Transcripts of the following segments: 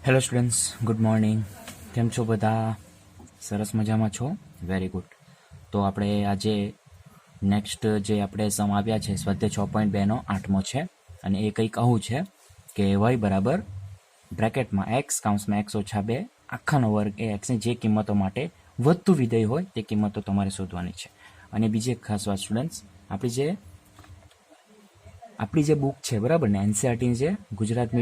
Hello students, good morning. કેમ છો બધા? સરસ મજામાં છો? Very good. તો આપણે આજે નેક્સ્ટ જે આપણે સમ આવ્યા છે સ્વાધ્યાય 6.2નો 8મો છે, અને એ કંઈક આવું છે કે y બરાબર બ્રેકેટમાં એક્સ કાઉન્સમાં એક્સ ઓછા 2 આખાનો વર્ગ એ એક્સની જે કિંમતો માટે વધતું વિધેય હોય તે કિંમતો તમારે શોધવાની છે. અને બીજી એક ખાસ વાત સ્ટુડન્ટ્સ, આપણી જે બુક છે બરાબર ને, એનસીઆરટીની જે ગુજરાતી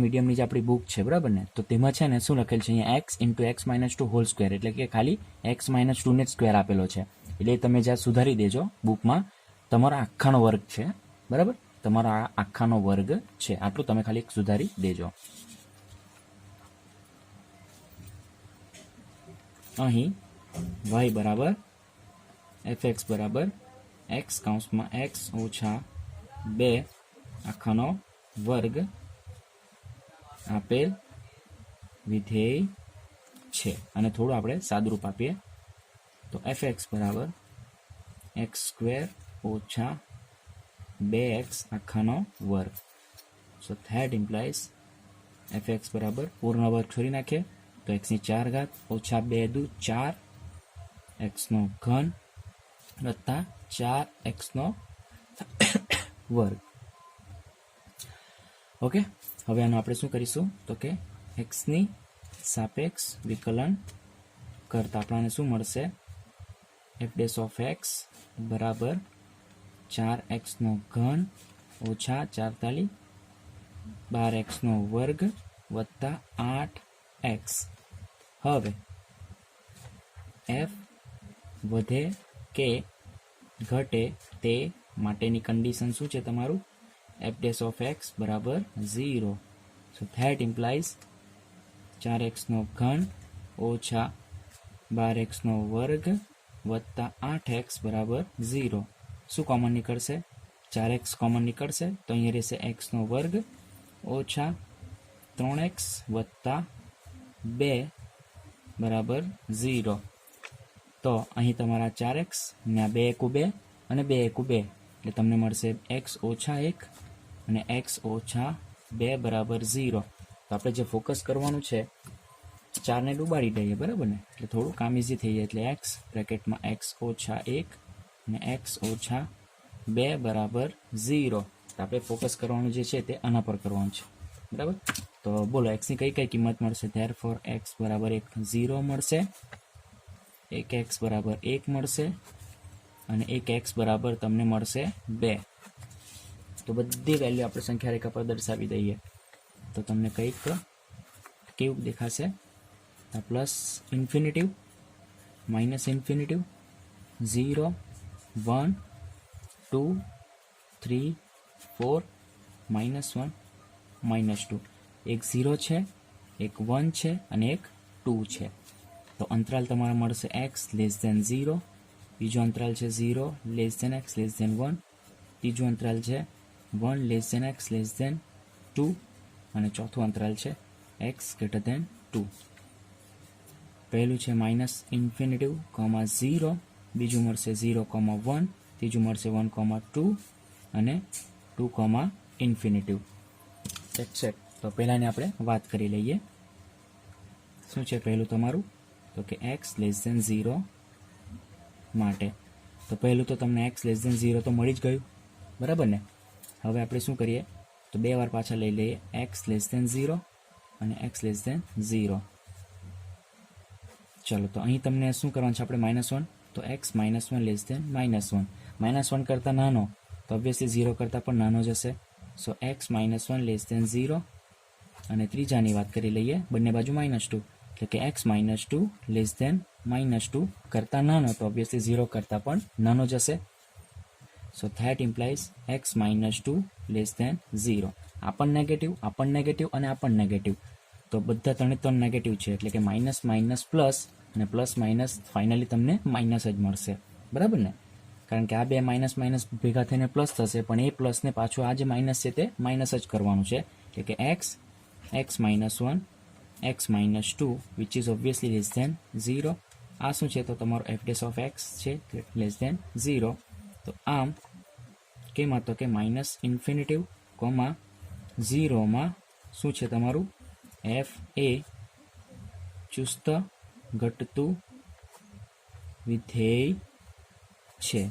મીડિયમની જે આપણી બુક છે બરાબર ને, તો તેમાં છે ને શું લખેલ છે અહીંયા x into x minus 2 whole square, એટલે કે ખાલી એક્સ માઇનસ 2 ને જ સ્ક્વેર આપેલો છે. એટલે તમે જ્યાં સુધારી દેજો બુકમાં તમારો આખાનો વર્ગ છે બરાબર, તમારો આ આખાનો વર્ગ છે આટલું તમે ખાલી સુધારી દેજો. અહીં y બરાબર એફ એક્સ બરાબર એક્સ કાઉન્સમાં એક્સ ઓછા 2 આખાનો વર્ગ આપેલ વિધેય છે. અને થોડું આપણે સાદુરૂપ આપીએ તો એફ એક્સ બરાબર એક્સ સ્ક્વેર ઓછા 2x આખાનો વર્ગ. સો ધેટ ઇમ્પ્લાઇઝ એફ એક્સ બરાબર પૂર્ણ વર્ગ છોડી નાખીએ તો એક્સની 4 ઘાત ઓછા 2 દુ 4 એક્સનો ઘન વત્તા 4 એક્સનો વર્ગ. ઓકે, હવે આનું આપણે શું કરીશું તો કે એક્સની સાપેક્ષ વિકલન કરતા આપણને શું મળશે? એફ ડેશ ઓફ એક્સ બરાબર 4x નો ઘન ઓછા 4 12x નો વર્ગ વત્તા 8x. હવે એફ વધે કે ઘટે તે માટેની કન્ડિશન શું છે તમારું? એફ ડેશ ઓફ એક્સ બરાબર 0. સો ધેટ ઇમ્પ્લાઇઝ 4x નો ઘન ઓછા 12x નો વર્ગ વત્તા 8x બરાબર 0. શું કોમન નીકળશે? 4x કોમન નીકળશે તો અહીંયા રહેશે x નો વર્ગ ઓછા 3x વત્તા 2 બરાબર 0. તો અહીં તમારા 4x ને 2 એકુ 2 અને 2 એકુ 2 એટલે તમને મળશે x ઓછા 1 અને x ઓછા 2 બરાબર 0. તો આપણે જે ફોકસ કરવાનું છે 4ને ડૂબાડી દઈએ બરાબર ને, એટલે થોડું કામ ઇઝી થઈ જાય. એટલે x બ્રેકેટમાં x ઓછા 1 અને x ઓછા 2 બરાબર 0. તો આપણે ફોકસ કરવાનું જે છે તે આના પર કરવાનું છે બરાબર. તો બોલો એક્સની કઈ કઈ કિંમત મળશે? ધેરફોર x બરાબર 1 0 મળશે, 1x બરાબર 1 મળશે અને 1x બરાબર તમને મળશે 2. તો બધી વેલ્યુ આપણે સંખ્યા રેખા પર દર્શાવી દઈએ તો તમને કંઈક કેવું દેખાશે? Plus infinitive, minus infinitive, 0 1 2 3 4 -1 -2. એક 0 છે, એક 1 છે અને એક 2 છે. તો અંતરાલ તમારા મળશે x લેસ ધેન 0, બીજો અંતરાલ છે 0 less than x less than 1, ત્રીજો અંતરાલ છે 1 less than x less than 2 અને ચોથું અંતરાલ છે x ગ્રેટર ધેન 2. પહેલું છે માઇનસ ઇન્ફિનિટિવ, 0, બીજું મળશે 0, 1, ત્રીજું મળશે 1, 2 અને 2, ઇન્ફિનિટિવ. એક્સેપ્ટ. તો પહેલાંની આપણે વાત કરી લઈએ. શું છે પહેલું તમારું? તો કે x લેસ ધેન 0 માટે. તો પહેલું તો તમને x લેસ ધેન 0 તો મળી જ ગયું બરાબર ને. હવે આપણે શું કરીએ તો બે વાર પાછા લઈ લઈએ, x લેસ ધેન 0 અને x લેસ ધેન 0. ચલો, તો અહીં તમને શું કરવાનું છે આપણે -1, તો x -1 લેસ ધેન -1. -1 કરતાં નાનો તો ઓબ્વિયસલી 0 કરતાં પણ નાનો જશે. સો x -1 લેસ ધેન 0 અને ત્રીજાની વાત કરી લઈએ, બંને બાજુ -2 એટલે કે x -2 લેસ ધેન -2 કરતાં નાનો તો ઓબ્વિયસલી 0 કરતાં પણ નાનો જશે. So that implies x -2 less than 0. આ પણ નેગેટિવ અને આ પણ નેગેટિવ, તો બધા ત્રણ નેગેટિવ છે એટલે કે માઇનસ માઇનસ પ્લસ અને પ્લસ માઇનસ ફાઇનલી તમને માઇનસ જ મળશે બરાબર ને. કારણ કે આ બે માઇનસ માઇનસ ભેગા થઈને પ્લસ થશે, પણ એ પ્લસને પાછું આ જે માઇનસ છે તે માઇનસ જ કરવાનું છે. એટલે કે x -1 x -2 which is obviously less than 0. આ શું છે? તો તમારો એફ ડેશ ઓફ એક્સ છે લેસ ધેન 0. તો આમ કેમાં તો કે માઇનસ ઇન્ફિનિટિવ, 0માં શું છે તમારું એફ એ ચુસ્ત ઘટતું વિધેય છે.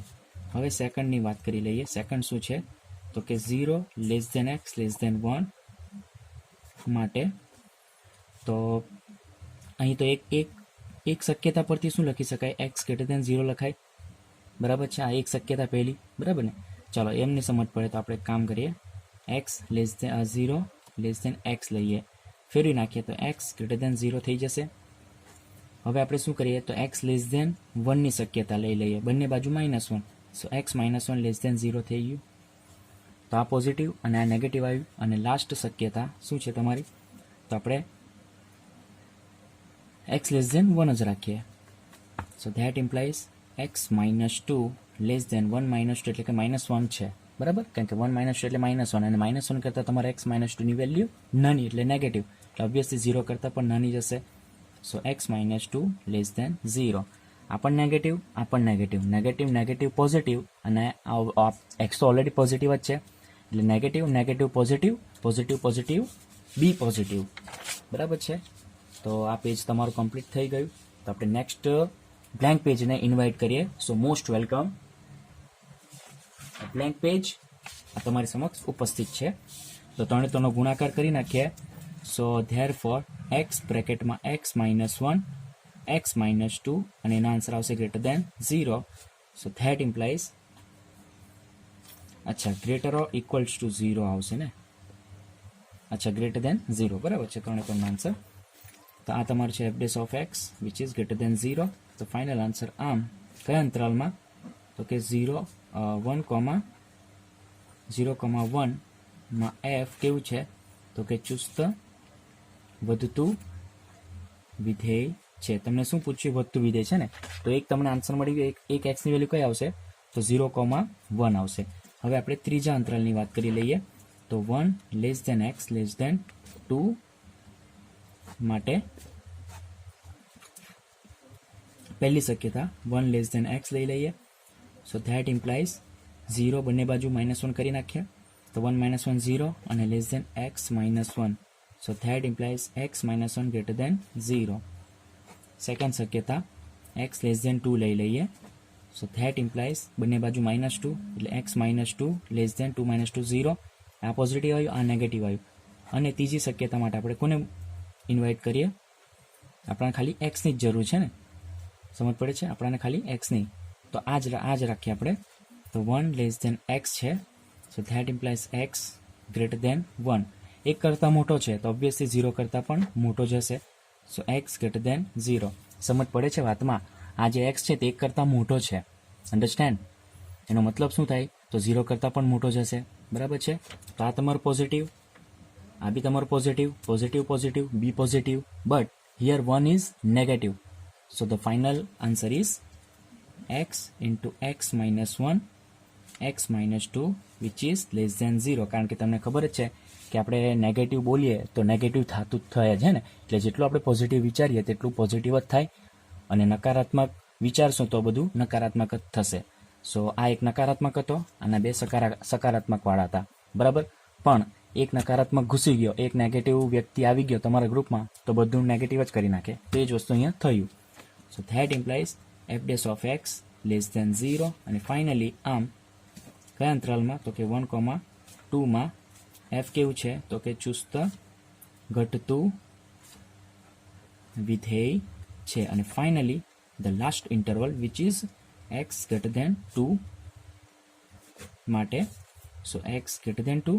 હવે સેકન્ડની વાત કરી લઈએ. સેકન્ડ શું છે તો કે 0 less than x less than 1 માટે. તો અહીં તો એક શક્યતા પરથી શું લખી શકાય, એક્સ ગ્રેટર ધેન 0 લખાય, બરાબર છે. આ એક શક્યતા પહેલી, બરાબર ને. ચાલો એમને સમજ પડે તો આપણે એક કામ કરીએ, X less than 0 less than X લઈએ, ફેરવી નાખીએ તો એક્સ ગ્રેટર ધેન 0 થઈ જશે. હવે આપણે શું કરીએ તો એક્સ લેસ ધેન 1ની શક્યતા લઈ લઈએ, બંને બાજુ -1, સો એક્સ -1 લેસ ધેન 0 થઈ ગયું. તો આ પોઝિટિવ અને આ નેગેટિવ આવ્યું. અને લાસ્ટ શક્યતા શું છે તમારી, તો આપણે એક્સ લેસ ધેન 1 જ રાખીએ. So that implies X -2 less than 1 -2 એટલે કે -1 છે, બરાબર. કારણ કે 1 -2 એટલે -1 અને -1 કરતાં તમારે એક્સ -2ની વેલ્યુ નાની એટલે નેગેટિવ, એટલે ઓબ્વિયસલી 0 કરતાં પણ નાની જશે. So x -2 less than 0. આ પણ નેગેટિવ, આ પણ નેગેટિવ, નેગેટિવ નેગેટિવ પોઝિટિવ, અને એક્સ તો ઓલરેડી પોઝિટિવ જ છે, એટલે negative negative positive, positive positive બી પોઝિટિવ, બરાબર છે. તો આ પેજ તમારું કમ્પ્લીટ થઈ ગયું. તો આપણે નેક્સ્ટ બ્લેન્ક પેજને ઇન્વાઇટ કરીએ. સો મોસ્ટ વેલકમ. બ્લેન્ક પેજ આ તમારી સમક્ષ ઉપસ્થિત છે. તો ત્રણેયનો ગુણાકાર કરી નાખીએ. સો ધેરફોર એક્સ બ્રેકેટમાં એક્સ -1 એક્સ -2 અને એનો આન્સર આવશે greater than 0. So that implies, અચ્છા ગ્રેટર ઓર ઇક્વલ્સ ટુ 0 આવશે ને, અચ્છા ગ્રેટર દેન 0, બરાબર છે. ત્રણેયનો આન્સર. તો આ તમારું છે F dash of x which is greater than 0. તો ફાઇનલ આન્સર આમ કયા અંતરાલમાં, તો કે 0,1 માં એફ કેવું છે તો કે ચુસ્ત વધતું વિધેય છે. તમને શું પૂછ્યું, વધતું વિધેય છે ને, તો એક તમને આન્સર મળી ગયો. એક એક્સની વેલ્યુ કઈ આવશે તો 0,1 આવશે. હવે આપણે ત્રીજા અંતરાલની વાત કરી લઈએ. તો 1 less than x less than 2 માટે પહેલી શક્યતા 1 લેસ ધેન એક્સ લઈ લઈએ. સો ધેટ ઇમ્પ્લાઇઝ 0 બંને બાજુ -1 કરી નાખ્યા, તો 1 -1 0 અને less than x -1. So that implies x -1 greater than 0. Second શક્યતા એક્સ લેસ ધેન 2 લઈ લઈએ. સો ધેટ ઇમ્પ્લાઇઝ બંને બાજુ -2 એટલે એક્સ -2 લેસ ધેન 2 -2 0. આ પોઝિટિવ આવ્યું, આ નેગેટિવ આવ્યું. અને ત્રીજી શક્યતા માટે આપણે કોને ઇન્વાઇટ કરીએ, આપણને ખાલી એક્સની જ જરૂર છે ને, સમજ પડે છે, આપણને ખાલી એક્સની. તો આ જ રાખીએ આપણે. તો 1 લેસ ધેન એક્સ છે. So that implies x greater than 1. એક કરતાં મોટો છે તો ઓબ્વિયસલી 0 કરતાં પણ મોટો જશે. So x greater than 0. સમજ પડે છે વાતમાં, આ જે એક્સ છે તે એક કરતાં મોટો છે, અન્ડરસ્ટેન્ડ. એનો મતલબ શું થાય તો 0 કરતાં પણ મોટો જશે, બરાબર છે. તો આ તમારું પોઝિટિવ, આ બી તમારું positive, positive positive B positive, but here 1 is negative. So the final answer is x into x -1 x -2 which is less than 0. કારણ કે તમને ખબર જ છે કે આપણે નેગેટિવ બોલીએ તો નેગેટિવ થતું જ થાય છે ને, એટલે જેટલું આપણે પોઝિટિવ વિચારીએ તેટલું પોઝિટિવ જ થાય, અને નકારાત્મક વિચારશું તો બધું નકારાત્મક જ થશે. સો આ એક નકારાત્મક હતો અને બે સકારાત્મક વાળા હતા, બરાબર. પણ એક નકારાત્મક ઘૂસી ગયો, એક નેગેટિવ વ્યક્તિ આવી ગયો તમારા ગ્રુપમાં તો બધું નેગેટિવ જ કરી નાખે. તો એ જ વસ્તુ અહીંયા થયું. So that implies f dash of x less than 0. અને ફાઇનલી આમ કયા અંતરાલમાં તો કે 1,2 માં એફ કેવું છે તો કે ચુસ્ત ઘટતું વિધેય છે. અને finally the last interval which is x greater than 2 માટે. સો એક્સ ગ્રેટર ધેન 2,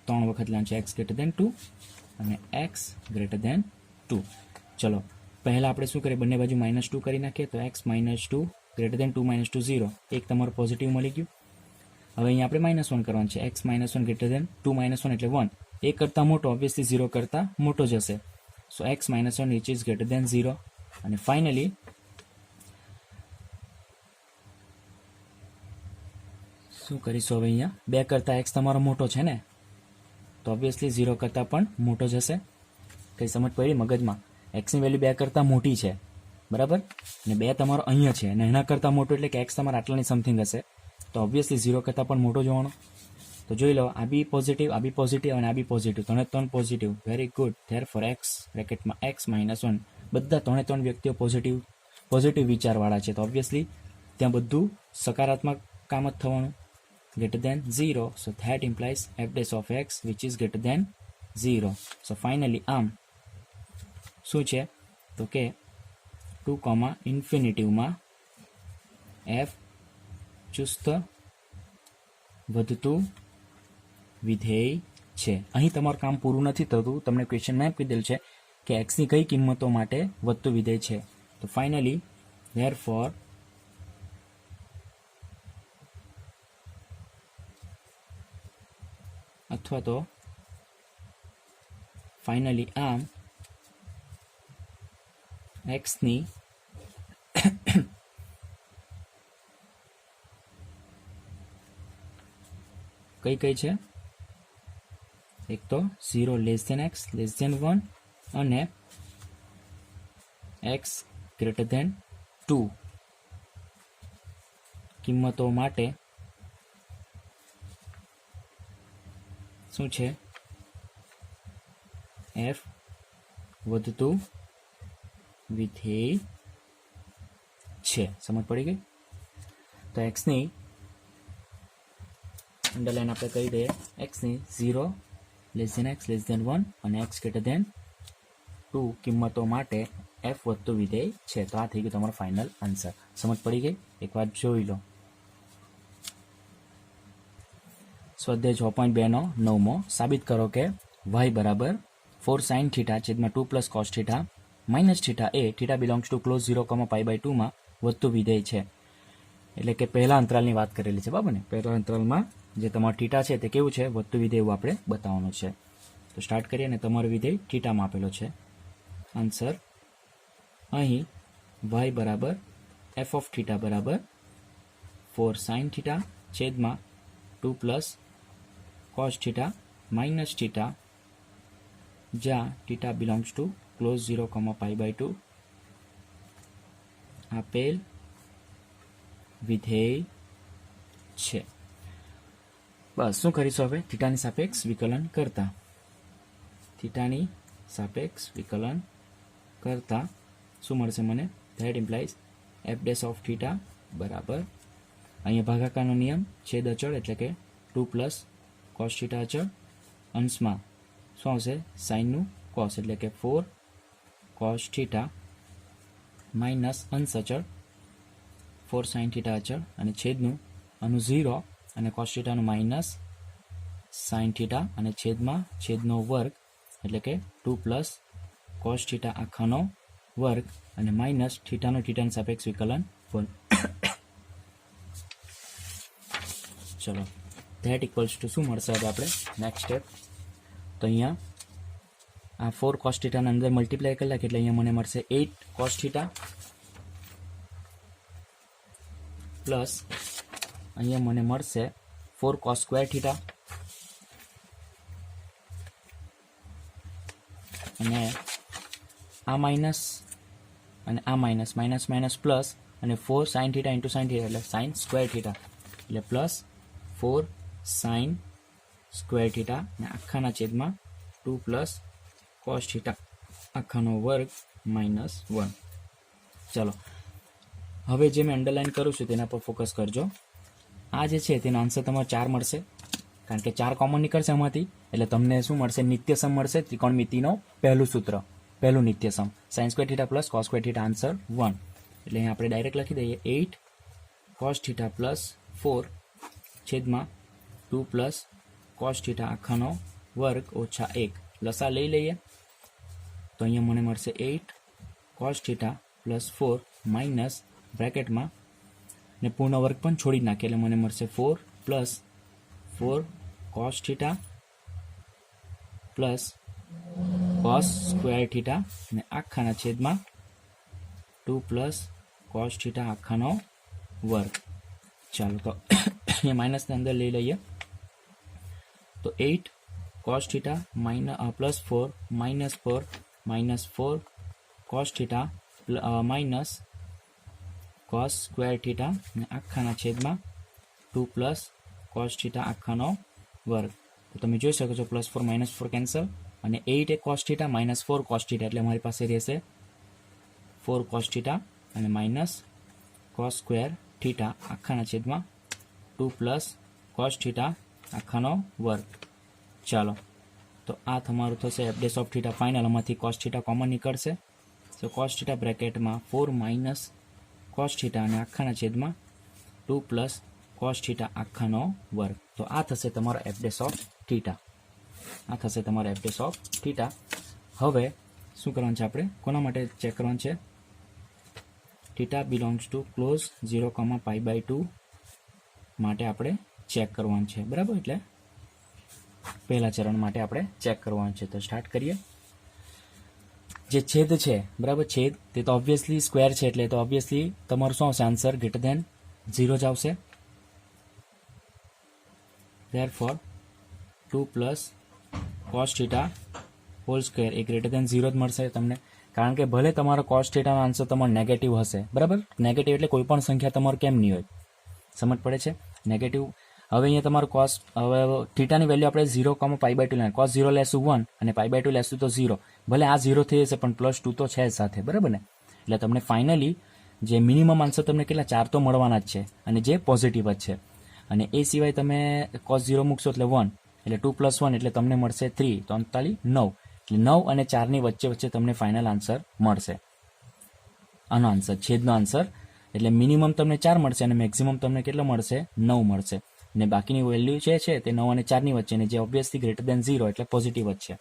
3 વખત લાન છે એક્સ ગ્રેટર ધેન 2 અને એક્સ ગ્રેટર ધેન 2. ચલો પહેલાં આપણે શું કરીએ, બંને બાજુ -2 કરી નાખીએ. તો એક્સ -2 ગ્રેટર ધેન 2 -2 0. એક તમારું પોઝિટિવ મળી ગયું. હવે અહીંયા આપણે -1 કરવાનું છે. એક્સ -1 ગ્રેટર ધેન 2 -1 એટલે 1. એક કરતાં મોટો ઓબ્વિયસલી 0 કરતાં મોટો જશે. So x -1 which is greater than 0. અને ફાઇનલી શું કરીશું હવે, અહીંયા 2 કરતાં એક્સ તમારો મોટો છે ને, તો ઓબ્વિયસલી 0 કરતાં પણ મોટો જશે. કંઈ સમજ પડી મગજમાં, એક્સની વેલ્યુ 2 કરતાં મોટી છે, બરાબર, અને 2 તમારો અહીંયા છે અને એના કરતાં મોટો એટલે કે એક્સ તમારા આટલાની સમથિંગ હશે, તો ઓબ્વિયસલી 0 કરતાં પણ મોટો જોવાનો. તો તો જોઈ લો, આ બી પોઝિટિવ અને આ બી પોઝિટિવ, ત્રણ positive. Very good. Therefore x બ્રેકેટમાં એક્સ -1 બધા ત્રણ વ્યક્તિઓ પોઝિટિવ વિચારવાળા છે, તો ઓબ્વિયસલી ત્યાં બધું સકારાત્મક કામ જ થવાનું. greater than 0, so that implies f dash of x which is greater than 0. so finally આમ શું છે તો કે 2, ઇન્ફિનિટિવમાં f ચુસ્ત વધતું વિધેય છે. અહીં તમારું કામ પૂરું નથી થતું, તમને ક્વેશ્ચનમાં એમ કીધેલું છે કે x ની કઈ કિંમતો માટે વધતું વિધેય છે. તો ફાઇનલી therefore અથવા તો ફાઇનલી આમ x ની કઈ છે, એક તો 0 < x < 1 અને x greater than 2 કિંમતો માટે શું છે, f વધતું વિધેય છે. સમજ પડી ગઈ? તો x ની અંડરલાઈન આપણે કહી દઈએ, x ની 0 < x < 1 અને x greater than 2 કિંમતો માટે f વધતું વિધેય છે. તો આ થઈ ગયું તમારો ફાઇનલ આન્સર. સમજ પડી ગઈ? એકવાર જોઈ લો. સ્વાધ્યાય 6.2 નો 9મો, સાબિત કરો કે y બરાબર 4 sin θ છેદમાં 2 plus cos θ minus θ A θ belongs to close 0, π/2 માં વધતું વિધેય છે. એટલે કે પહેલા અંતરાલની વાત કરેલી છે, બરાબર ને? પહેલા અંતરાલમાં જે તમારું θ છે તે કેવું છે, વધતું વિધેય એવું આપણે બતાવવાનું છે. તો સ્ટાર્ટ કરીએ અને તમારું વિધેય θમાં આપેલો છે. આન્સર અહીં y બરાબર f of θ બરાબર 4 sin θ છેદમાં 2 plus cos θ minus θ જ્યાં θ belongs to close 0, π/2 આપેલ વિધેય છે. બસ શું કરીશું હવે? થીટાની સાપેક્ષ વિકલન કરતા શું મળશે મને? That implies f dash of θ બરાબર અહીંયા ભાગાકારનો નિયમ, છેદ અચળ એટલે કે 2 plus cos θ અચળ, અંશમાં શું આવશે? સાઇનનું cos એટલે કે 4 cos θ માઇનસ અંશ અચળ 4 sin θ અચળ અને છેદનું આનું 0 અને cos θ નું માઇનસ sin θ અને છેદનો વર્ગ એટલે કે 2 plus cos θ આખાનો વર્ગ અને માઇનસ થીટાનું થીટાની સાપેક્ષ વિકલન 1. ચલો, ધેટ ઇક્વલ્સ ટુ શું મળશે હવે આપણે નેક્સ્ટ સ્ટેપ? તો અહીંયા આ 4 cos θ ના અંદર મલ્ટીપ્લાય કરી નાખીએ એટલે અહીંયા મને મળશે 8 cos θ પ્લસ અહીંયા મને મળશે 4 cos સ્ક્વેર θ અને આ માઇનસ અને આ માઇનસ પ્લસ અને 4 sin θ ઇન્ટુ sin θ એટલે sin સ્ક્વેર θ એટલે પ્લસ 4 sin સ્ક્વેર θ અને આખાના છેદમાં 2 પ્લસ cos θ આખાનો વર્ગ -1. ચલો, હવે જે મેં અંડરલાઈન કરું છું તેના પર ફોકસ કરજો. આ જે છે તેનો આન્સર તમારો 4 મળશે, કારણ કે 4 કોમન નીકળશે આમાંથી, એટલે તમને શું મળશે? નિત્યસમ મળશે. ત્રિકોણમિતિનો પહેલું સૂત્ર, પહેલું નિત્યસમ sin square θ plus cos square θ answer 1. એટલે અહીં આપણે ડાયરેક્ટ લખી દઈએ 8 cos θ પ્લસ 4 છેદમાં 2 પ્લસ cos θ આખાનો વર્ગ ઓછા 1. લસા લઈ લઈએ તો અહીંયા મને મળશે 8 cos θ પ્લસ 4 માઇનસ બ્રેકેટમાં ને પૂર્ણ વર્ગ પણ છોડી નાખીએ એટલે મને મળશે 4 plus 4 cos θ plus cos square θ અને આખાના છેદમાં 2 પ્લસ cos θ આખાનો વર્ગ. ચાલો, તો અહીંયા માઇનસને અંદર લઈ લઈએ તો 8 cos θ plus 4 minus 4 cos θ minus cos square θ અને આખાના છેદમાં 2 પ્લસ cos θ આખાનો વર્ગ. તો તમે જોઈ શકો છો +4 -4 કેન્સલ અને 8 એ cos θ -4 cos θ એટલે અમારી પાસે રહેશે 4 cos θ અને માઇનસ cos સ્ક્વેર θ આખાના છેદમાં 2 + cos θ આખાનો વર્ગ. ચાલો તો આ તમારું થશે f' ઓફ θ ફાઇનલ. આમાંથી cos θ કોમન નીકળશે તો cos θ બ્રેકેટમાં 4 - cos θ અને આખાના છેદમાં 2 + cos θ આખાનો વર્ગ. તો આ થશે તમારો f' ઓફ θ. આ થશે તમારો f' ઓફ θ. હવે શું કરવાનું છે આપણે? કોના માટે ચેક કરવાનું છે? θ બિલોંગ્સ ટુ ક્લોઝ 0, π/2 માટે આપણે ચેક કરવાનું છે, બરાબર? એટલે પહેલા ચરણ માટે આપણે ચેક કરવાનું છે. તો સ્ટાર્ટ કરીએ. જે છેદ છે, બરાબર, છેદ તે તો ઓબ્વિયસલી સ્ક્વેર છે એટલે તો ઓબ્વિયસલી તમારું શું આવશે? આન્સર >0 જ આવશે. Therefore 2 + cos θ હોલ સ્ક્વેર એ >0 જ મળશે તમને. કારણ કે ભલે તમારો cos θ નો આન્સર તમારો નેગેટિવ હશે, બરાબર? નેગેટિવ એટલે કોઈ પણ સંખ્યા તમારું કેમ નહીં હોય? સમજ પડે છે? નેગેટિવ. હવે અહીંયા તમારું cos, હવે θની વેલ્યુ આપણે 0, π/2 લેવાનું. cos 0 લેશું 1 અને π/2 લેશું તો 0. ભલે આ 0 થઈ જશે પણ +2 તો છે જ સાથે, બરાબર ને? એટલે તમને ફાઇનલી જે મિનિમમ આન્સર તમને કેટલા 4 તો મળવાના જ છે અને જે પોઝિટિવ જ છે. અને એ સિવાય તમે cos 0 મૂકશો એટલે 1, એટલે 2 + 1 એટલે તમને મળશે 3, તો 39, 9. એટલે 9 અને 4ની વચ્ચે તમને ફાઇનલ આન્સર મળશે. આનો આન્સર, છેદનો આન્સર. એટલે મિનિમમ તમને 4 મળશે અને મેક્સિમમ તમને કેટલો મળશે? 9 મળશે. અને બાકીની વેલ્યુ છે તે 9 અને 4ની વચ્ચે, જે ઓબ્વિયસલી >0 એટલે પોઝિટિવ જ છે.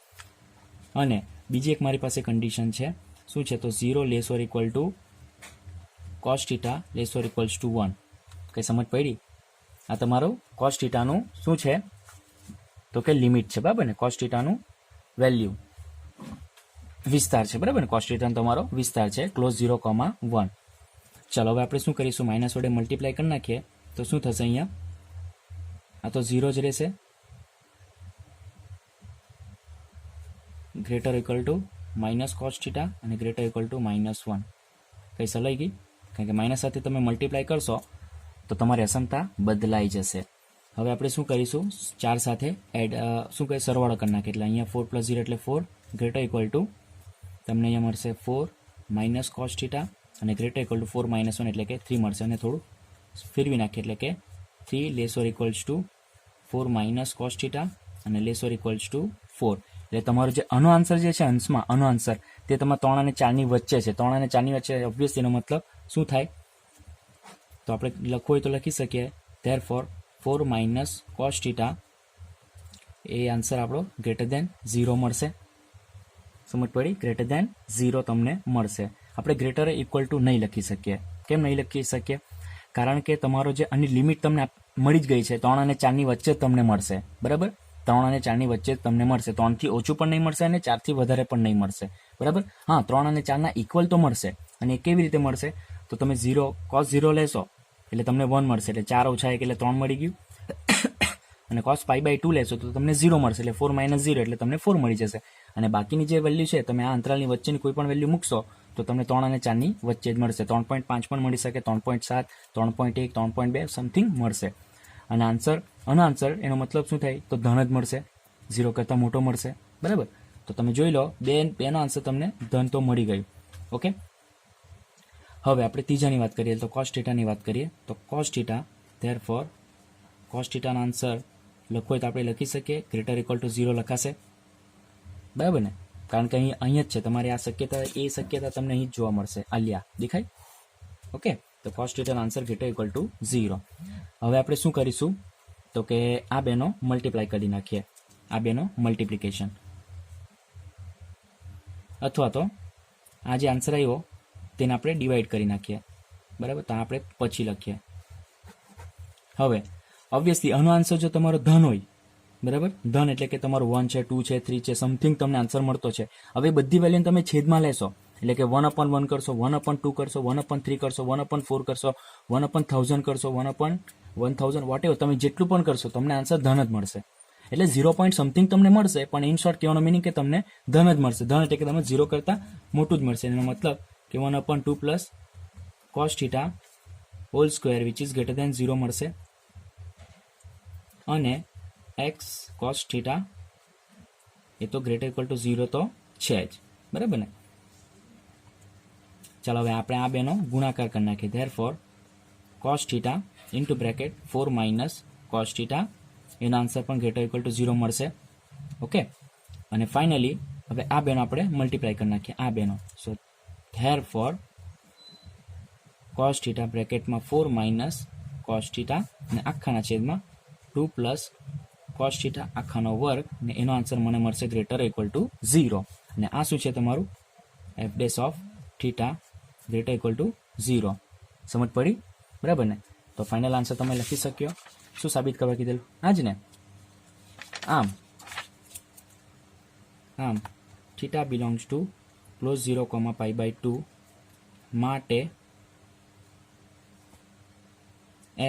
અને બીજી એક મારી પાસે કન્ડિશન છે. શું છે? તો 0 <= cos θ <= 1. કઈ સમજ પડી? આ તમારું cos θ નું શું છે? તો કે લિમિટ છે, બરાબર ને? cos θ નું વેલ્યુ વિસ્તાર છે, બરાબર ને? cos θ નો તમારો વિસ્તાર છે ક્લોઝ 0, 1. ચાલો હવે આપણે શું કરીશું? માઇનસ વડે મલ્ટીપ્લાય કરી નાખીએ તો શું થશે? અહીંયા આ તો 0 જ રહેશે. > -cos θ અને > -1. કઈ સલાઈ ગઈ? કારણ કે માઇનસ સાથે તમે મલ્ટીપ્લાય કરશો તો તમારી અસમતા બદલાઈ જશે. હવે આપણે શું કરીશું? 4 સાથે એડ શું કહે? સરવાળો કરી નાખીએ. એટલે અહીંયા 4 + 0 એટલે 4 > તમને અહીંયા મળશે 4 - cos θ અને > 4 - 1 એટલે કે 3 મળશે. અને થોડું ફેરવી નાખીએ એટલે કે 3 <= 4 - cos θ અને <= 4. એટલે તમારો જે આનો આન્સર જે છે અંશમાં, આનો આન્સર તે તમારા 3 અને 4ની વચ્ચે છે. 3 અને 4ની વચ્ચે ઓબ્વિયસલી એનો મતલબ શું થાય? તો આપણે લખવું હોય તો લખી શકીએ. Therefore 4 - cos θ એ આન્સર આપણો >0 મળશે. સમજ પડી? >0 તમને મળશે. આપણે > નહીં લખી શકીએ. કેમ નહીં લખી શકીએ? કારણ કે તમારો જે આની લિમિટ તમને મળી જ ગઈ છે. 3 અને 4ની વચ્ચે જ તમને મળશે, બરાબર? 3 અને 4ની વચ્ચે જ તમને મળશે. 3થી ઓછું પણ નહીં મળશે અને 4થી વધારે પણ નહીં મળશે, બરાબર? હા, 3 અને 4ના ઇક્વલ તો મળશે. અને એ કેવી રીતે મળશે? તો તમે cos 0 લેશો એટલે તમને 1 મળશે. એટલે 4 ઓછા 1 એટલે 3 મળી ગયું. અને cos π/2 લેશો તો તમને 0 મળશે. એટલે 4 - 0 એટલે તમને 4 મળી જશે. અને બાકીની જે વેલ્યુ છે તમે આ અંતરાલની વચ્ચેની કોઈ પણ વેલ્યુ મૂકશો તો તમને 3 અને 4ની વચ્ચે જ મળશે. 3.5 પણ મળી શકે, 3.7, 3.1, 3.2 સમથિંગ મળશે. અને આનો આન્સર એનો મતલબ શું થાય? તો ધન જ મળશે, 0 કરતાં મોટો મળશે, બરાબર? તો તમે જોઈ લો, બેનો આન્સર તમને ધન તો મળી ગયું. ઓકે, હવે આપણે ત્રીજાની વાત કરીએ તો cos θ ની વાત કરીએ. તો cos θ, therefore cos θ નો આન્સર લખવો હોય તો આપણે લખી શકીએ > 0 લખાશે, બરાબર ને? કારણ કે અહીં જ છે તમારી આ શક્યતા, એ શક્યતા તમને અહીં જ જોવા મળશે. આલિયા દેખાય? ઓકે, તો cos θ નો આન્સર > 0. હવે આપણે શું કરીશું? તો કે આ બેનો મલ્ટીપ્લાય કરી નાખીએ, આ બેનો મલ્ટીપ્લિકેશન. અથવા તો આ જે આન્સર આવ્યો તેને આપણે ડિવાઈડ કરી નાખીએ, બરાબર? તો આપણે પછી લખીએ. હવે ઓબ્વિયસલી આનો આન્સર જો તમારો ધન હોય, બરાબર? ધન એટલે કે તમારું 1 છે, 2 છે, 3 છે, સમથિંગ તમને આન્સર મળતો છે. હવે બધી વેલ્યુને તમે છેદમાં લેશો એટલે કે 1/1 કરશો, 1/2 કરશો, 1/3 કરશો, 1/4 કરશો, 1/1000 કરશો, 1/1000 વોટેવર તમે જેટલું પણ કરશો તમને આન્સર ધન જ મળશે. એટલે 0 પોઈન્ટ સમથિંગ તમને મળશે, પણ ઇન શોર્ટ કહેવાનો મિનિંગ કે તમને ધન જ મળશે. ધન એટલે કે તમે 0 કરતાં મોટું જ મળશે. એનો મતલબ કે 1/2 + cos θ whole square which is > 0 મળશે. અને એક્સ કોસ થીટા એ તો ગ્રેટર ઇક્વલ ટુ 0 તો છે જ, બરાબર ને. ચાલો હવે આપણે આ બેનો ગુણાકાર કરી નાખીએ. Therefore cos theta into bracket 4 minus cos theta, એનો આન્સર પણ ગ્રેટર ઇક્વલ ટુ 0 મળશે. ઓકે, અને ફાઇનલી હવે આ બેનો આપણે મલ્ટીપ્લાય કરી નાખીએ આ બેનો. સો ધેરફોર કોસ થીટા બ્રેકેટમાં 4 માઇનસ કોસ થીટા અને આખાના છેદમાં 2 પ્લસ કોસ થીટા આખાનો વર્ગ, ને એનો આન્સર મને મળશે ગ્રેટર ઇક્વલ ટુ 0. અને આ શું છે તમારું F dash of theta greater equal to 0. સમજ પડી, બરાબર ને. તો ફાઇનલ આન્સર તમે લખી શક્યો. શું સાબિત કરવા કીધેલું? આ જ ને. આમ થીટા બિલોંગ્સ ટુ ક્લોઝ 0, π/2 માટે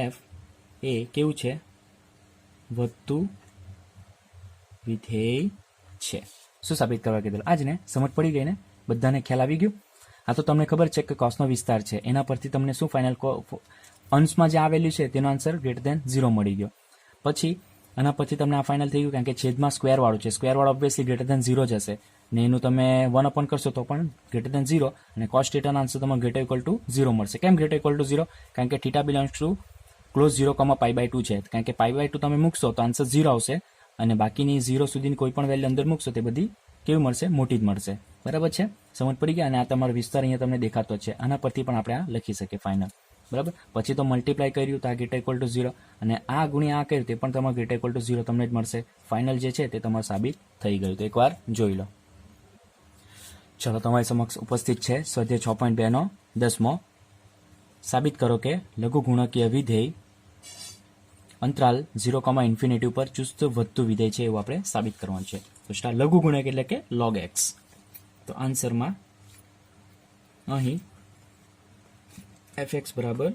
એફ એ કેવું છે? વધતું વિધેય છે. શું સાબિત કરવા કીધેલું? આજ ને. સમજ પડી ગઈ ને? બધાને ખ્યાલ આવી ગયું? આ તો તમને ખબર છે કે કોસનો વિસ્તાર છે, એના પરથી તમને શું ફાઇનલ અંશમાં જે આ વેલ્યુ છે તેનો આન્સર ગ્રેટર ધેન 0 મળી ગયો. પછી આના પછી તમને આ ફાઇનલ થઈ ગયું, કારણ કે છેદમાં સ્ક્વેર વાળું છે, સ્ક્વેર વાળો ઓબ્વિયસલી ગ્રેટર ધેન 0 જ હશે, ને એનું તમે 1 અપોન કરશો તો પણ ગ્રેટર ધેન 0, અને કોસ થીટાનો આન્સર તમને ગ્રેટર ઇક્વલ ટુ 0 મળશે. કેમ ગ્રેટર ઇક્વલ ટુ 0? કારણ કે થીટા બિલોંગ્સ ટુ ક્લોઝ 0, π/2 છે, કારણ કે π/2 તમે મૂકશો તો આન્સર 0 આવશે, અને બાકીની 0 સુધીની કોઈ પણ વેલ્યુ અંદર મૂકશો તે બધી કેવી મળશે? મોટી જ મળશે. બરાબર છે? સમજ પડી ગયા? અને આ તમારો વિસ્તાર અહીંયા તમને દેખાતો છે. આના પરથી પણ આપણે આ લખી શકીએ ફાઇનલ. બરાબર. પછી તો મલ્ટીપ્લાય કર્યું તો આ ગ્રેટર ઇક્વલ ટુ 0, અને આ ગુણ્યા આ કર્યું તે પણ તમારે ગ્રેટર ઇક્વલ ટુ 0 તમને જ મળશે. ફાઇનલ જે છે તે તમારે સાબિત થઈ ગયું. તો એકવાર જોઈ લો. ચલો, તમારી સમક્ષ ઉપસ્થિત છે સ્વાધ્યાય 6.2 નો 10મો. સાબિત કરો કે લઘુગુણકીય વિધેય અંતરાલ 0, ઉપર ચુસ્ત વધતું વિધેય છે, એવું આપણે સાબિત કરવાનું છે. તો લઘુગુણક એટલે કે log x. તો આન્સરમાં અહીં fx બરાબર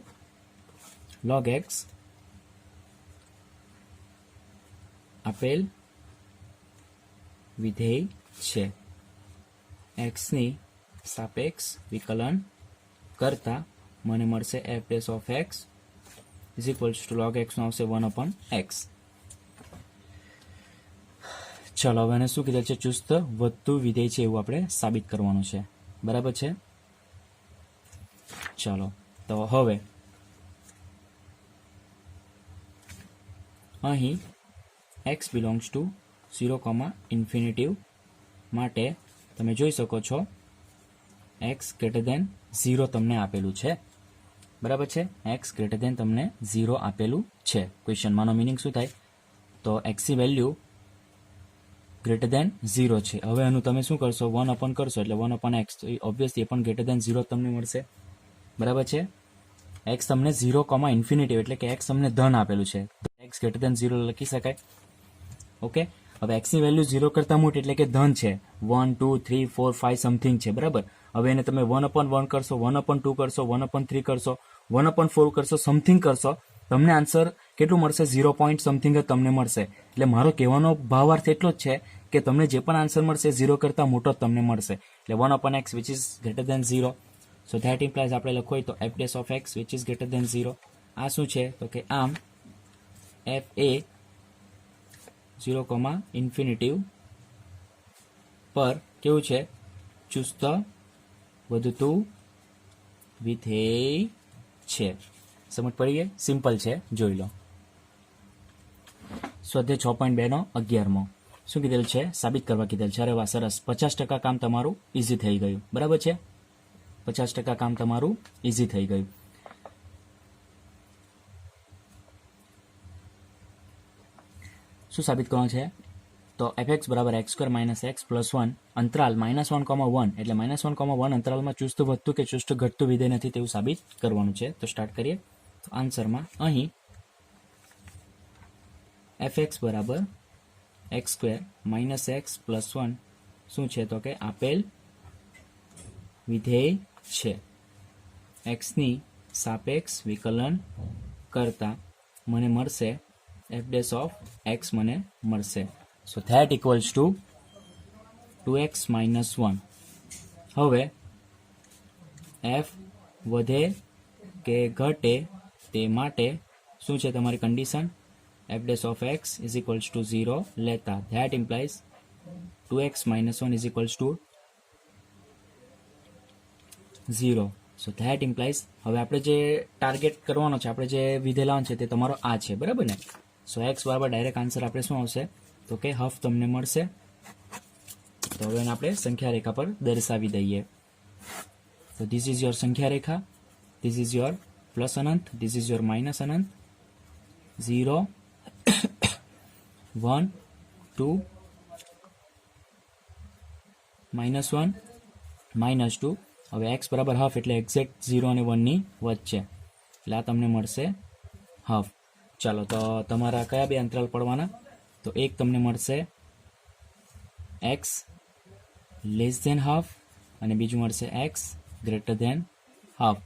log x આપેલ વિધેય છે. x ની સાપેક્ષ વિકલન કરતા મને મળશે f dash of x is equals to log x નો આવશે 1/x. ચલો, હવે એને શું કીધેલ છે? ચુસ્ત વધતું વિધેય છે એવું આપણે સાબિત કરવાનું છે. બરાબર છે? ચલો, તો હવે અહીં x બિલોંગ્સ ટુ 0, માટે તમે જોઈ શકો છો x ગ્રેટર ધેન 0 તમને આપેલું છે. બરાબર છે? x ગ્રેટર ધેન તમને 0 આપેલું છે. ક્વેશ્ચનમાંનો મિનિંગ શું થાય? તો x ની વેલ્યુ ગ્રેટર ધેન 0 છે. હવે એનું તમે શું કરશો? 1 અપોન કરશો એટલે 1/x. તો ઓબ્વિયસલી એ પણ ગ્રેટર ધેન 0 તમને મળશે. બરાબર છે? x તમને 0, એટલે કે x તમને ધન આપેલું છે, x ગ્રેટર ધેન 0 લખી શકાય. ઓકે, હવે x ની વેલ્યુ 0 કરતા મોટી એટલે કે ધન છે, 1, 2, 3, 4, 5 સમથિંગ છે. બરાબર. હવે એને તમે 1/1 કરશો, 1/2 કરશો, 1/3 કરશો, 1/4 કરશો, સમથિંગ કરશો, તમને આન્સર કેટલું મળશે? 0 પોઈન્ટ સમથિંગ જ તમને મળશે. એટલે મારો કહેવાનો ભાવાર્થ એટલો જ છે કે તમને જે પણ આન્સર મળશે 0 કરતા મોટો જ તમને મળશે. એટલે 1/x which is greater than 0. So that implies આપણે લખવું હોય તો f dash of x which is greater than 0. આ શું છે? તો કે આમ f એ 0, પર કેવું છે? ચુસ્ત વધતું વિધેય છે. સમજ પડી ગઈ? સિમ્પલ છે, જોઈ લો. સ્વાધ્યાય 6.2 નો 11મો. શું કીધેલ છે? સાબિત કરવા કીધેલ છે. અરે વાહ, સરસ. 50% કામ તમારું ઇઝી થઈ ગયું. બરાબર છે? 50% કામ તમારું ઇઝી થઈ ગયું. શું સાબિત કરવાનું છે? તો fx બરાબર x² - x + 1 અંતરાલ -1, એટલે -1, અંતરાલમાં ચુસ્ત વધતું કે ચુસ્ત ઘટતું વિધેય નથી તેવું સાબિત કરવાનું છે. તો સ્ટાર્ટ કરીએ. તો આન્સરમાં અહીં fx બરાબર x² - x + 1 શું છે? તો કે આપેલ વિધેય છે. x ની સાપેક્ષ વિકલન કરતા મને મળશે f ડેશ ઓફ x મને મળશે. So that equals to 2x - 1. હવે f વધે કે ઘટે તે માટે શું છે તમારી condition? f dash of x is equals to 0 લેતા that implies 2x minus 1 is equals to 0. So that implies હવે આપણે જે ટાર્ગેટ કરવાનો છે, આપણે જે વિધેય લાવવાનું છે તે તમારો આ છે, બરાબર ને. સો એક્સ બરાબર ડાયરેક્ટ આન્સર આપણે શું આવશે તો કે હાફ તમને મળશે. તો હવે એને આપણે સંખ્યા રેખા પર દર્શાવી દઈએ. તો ધીસ ઇઝ યોર સંખ્યા રેખા, ધીસ ઇઝ યોર પ્લસ અનંત, ધીસ ઇઝ યોર માઇનસ અનંત, 0 1 2 -1 -2. હવે એક્સ બરાબર હાફ એટલે એક્ઝેક્ટ 0 અને 1 ની વચ્ચે, એટલે આ તમને મળશે હાફ. ચાલો તો તમારા કયા બે અંતરાલ પડવાના, તો એક તમને મળશે એક્સ લેસ ધેન હાફ અને બીજું મળશે એક્સ ગ્રેટર ધેન હાફ.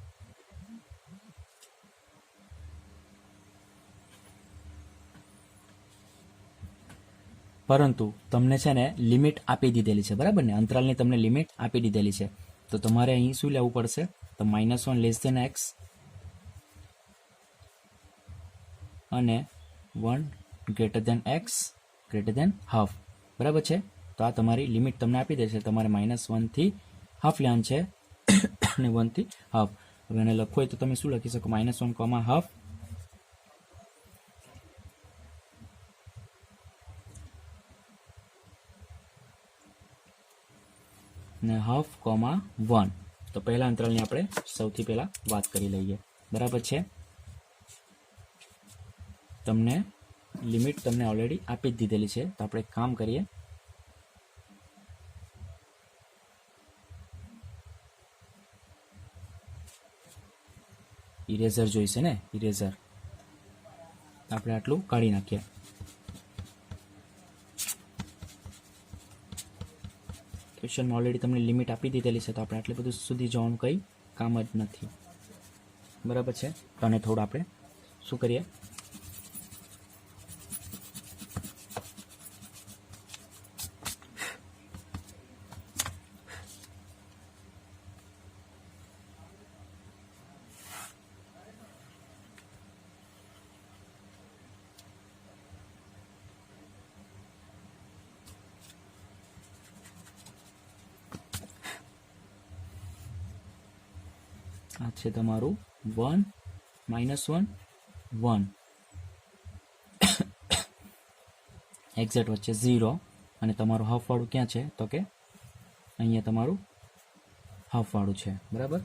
પરંતુ તમને છે ને લિમિટ આપી દીધેલી છે, બરાબર ને, અંતરાલની તમને લિમિટ આપી દીધેલી છે. તો તમારે અહીં શું લેવું પડશે, તો -1 લેસ ધેન એક્સ અને 1 greater than x greater than half, બરાબર છે. તો આ તમારી લિમિટ તમને આપી દેશે. તમારે -1 થી હાફ લેવાનું છે અને 1 થી હાફ. હવે એને લખવું હોય તો તમે શું લખી શકો, -1 હાફ ને હાફ 1. તો પહેલા અંતરાલની આપણે સૌથી પહેલા વાત કરી લઈએ, બરાબર છે. તમને લિમિટ તમને ઓલરેડી આપી જ દીધેલી છે. તો આપણે એક કામ કરીએ, ઇરેઝર જોઈશે ને, ઇરેઝર આપણે આટલું કાઢી નાખીએ. ક્વેશ્ચનમાં ઓલરેડી તમને લિમિટ આપી દીધેલી છે, તો આપણે આટલું બધું સુધી જવાનું કંઈ કામ જ નથી, બરાબર છે. તો આને થોડું આપણે શું કરીએ, આ છે તમારું 1 -1 1 એક્ઝેક્ટ વચ્ચે 0 અને તમારું હાફ વાળું ક્યાં છે, તો કે અહીંયા તમારું હાફ વાળું છે, બરાબર.